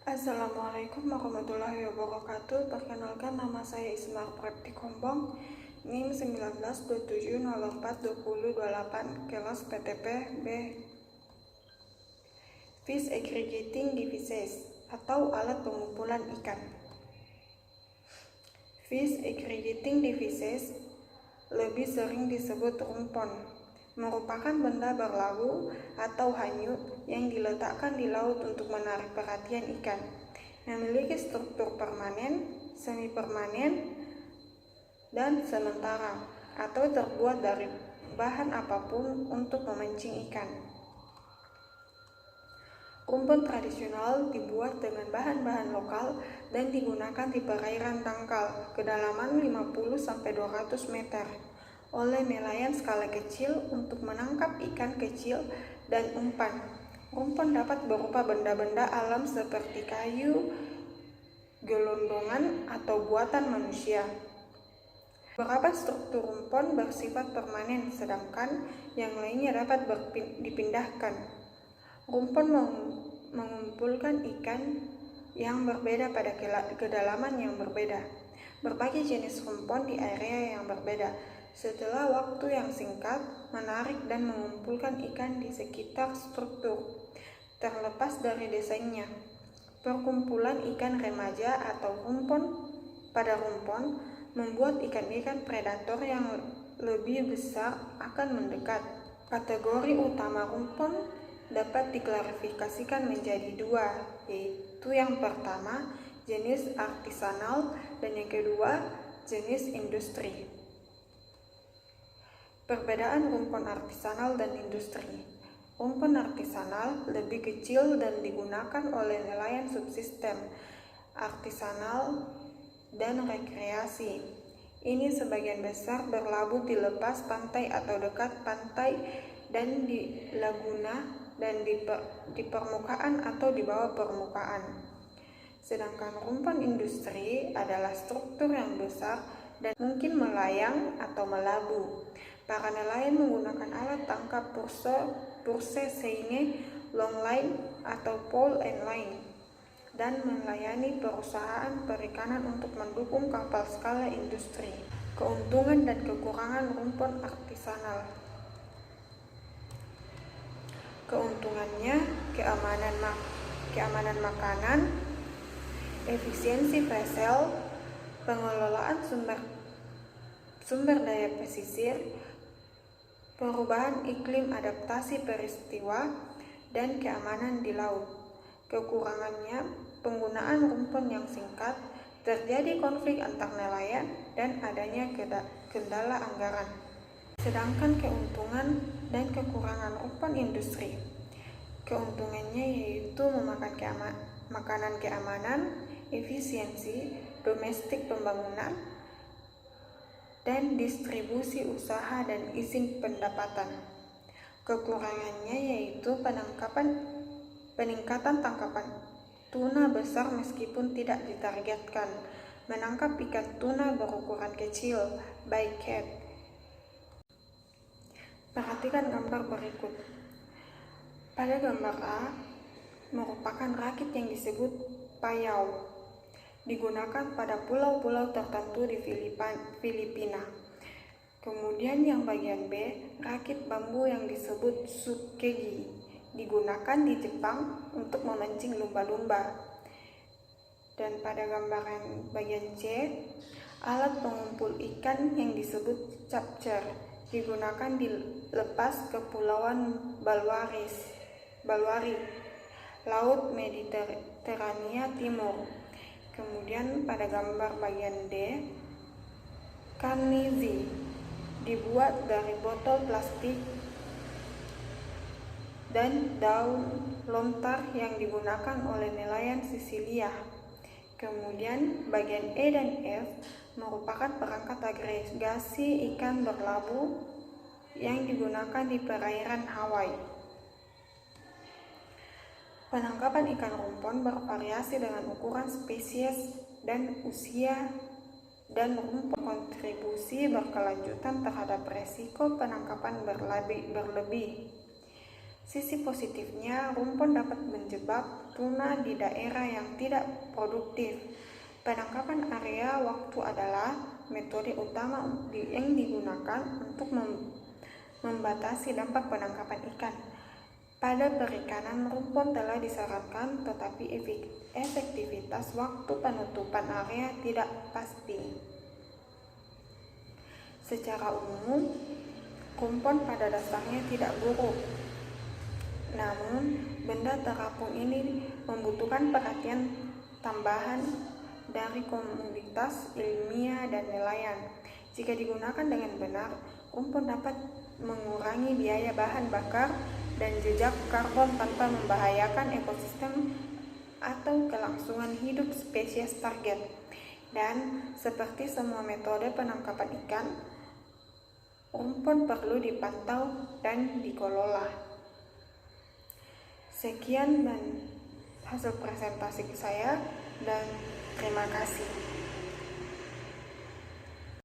Assalamualaikum warahmatullahi wabarakatuh. Perkenalkan, nama saya Ismar Prapti Kombong, NIM 1927042028, kelas PTP B. Fish Aggregating Devices atau alat pengumpulan ikan. Fish Aggregating Devices lebih sering disebut rumpon, merupakan benda berlabu atau hanyut yang diletakkan di laut untuk menarik perhatian ikan. Memiliki struktur permanen, semi permanen, dan sementara, atau terbuat dari bahan apapun untuk memancing ikan. Rumpon tradisional dibuat dengan bahan-bahan lokal dan digunakan di perairan dangkal kedalaman 50-200 meter oleh nelayan skala kecil untuk menangkap ikan kecil dan umpan. Rumpon dapat berupa benda-benda alam seperti kayu, gelondongan, atau buatan manusia. Beberapa struktur rumpon bersifat permanen, sedangkan yang lainnya dapat dipindahkan. Rumpon mengumpulkan ikan yang berbeda pada kedalaman yang berbeda. Berbagai jenis rumpon di area yang berbeda. Setelah waktu yang singkat, menarik dan mengumpulkan ikan di sekitar struktur. Terlepas dari desainnya, perkumpulan ikan remaja atau rumpon pada rumpon membuat ikan-ikan predator yang lebih besar akan mendekat. Kategori utama rumpon dapat diklasifikasikan menjadi dua, yaitu yang pertama jenis artisanal dan yang kedua jenis industri. Perbedaan rumpon artisanal dan industri. Rumpon artisanal lebih kecil dan digunakan oleh nelayan subsisten, artisanal, dan rekreasi. Ini sebagian besar berlabuh di lepas pantai atau dekat pantai dan di laguna dan di permukaan atau di bawah permukaan. Sedangkan rumpon industri adalah struktur yang besar dan mungkin melayang atau melabuh. Para nelayan menggunakan alat tangkap purse seine, long line, atau pole and line, dan melayani perusahaan perikanan untuk mendukung kapal skala industri. Keuntungan dan kekurangan rumpon artisanal. Keuntungannya, keamanan makanan, efisiensi vessel, pengelolaan sumber daya pesisir, perubahan iklim, adaptasi peristiwa, dan keamanan di laut. Kekurangannya, penggunaan rumpon yang singkat, terjadi konflik antar nelayan, dan adanya kendala anggaran. Sedangkan keuntungan dan kekurangan rumpon industri. Keuntungannya yaitu memakan makanan keamanan, efisiensi, domestik pembangunan, dan distribusi usaha dan izin pendapatan. Kekurangannya yaitu peningkatan tangkapan tuna besar meskipun tidak ditargetkan, menangkap ikan tuna berukuran kecil, bycatch. Perhatikan gambar berikut. Pada gambar A, merupakan rakit yang disebut payau, digunakan pada pulau-pulau tertentu di Filipina. Kemudian yang bagian B, rakit bambu yang disebut tsukegi, digunakan di Jepang untuk memancing lumba-lumba. Dan pada gambar yang bagian C, alat pengumpul ikan yang disebut capcer, digunakan di lepas Kepulauan Balwari, Laut Mediterania Timur. Kemudian pada gambar bagian D, karnizi, dibuat dari botol plastik dan daun lontar yang digunakan oleh nelayan Sisilia. Kemudian bagian E dan F merupakan perangkat agregasi ikan berlabuh yang digunakan di perairan Hawaii. Penangkapan ikan rumpon bervariasi dengan ukuran spesies dan usia, dan rumpon kontribusi berkelanjutan terhadap resiko penangkapan berlebih. Sisi positifnya, rumpon dapat menjebak tuna di daerah yang tidak produktif. Penangkapan area waktu adalah metode utama yang digunakan untuk membatasi dampak penangkapan ikan. Pada perikanan, rumpon telah disarankan, tetapi efektivitas waktu penutupan area tidak pasti. Secara umum, rumpon pada dasarnya tidak buruk. Namun, benda terapung ini membutuhkan perhatian tambahan dari komunitas ilmiah dan nelayan. Jika digunakan dengan benar, rumpon dapat mengurangi biaya bahan bakar dan jejak karbon tanpa membahayakan ekosistem atau kelangsungan hidup spesies target. Dan seperti semua metode penangkapan ikan, rumpon perlu dipantau dan dikelola. Sekian dan hasil presentasi saya dan terima kasih.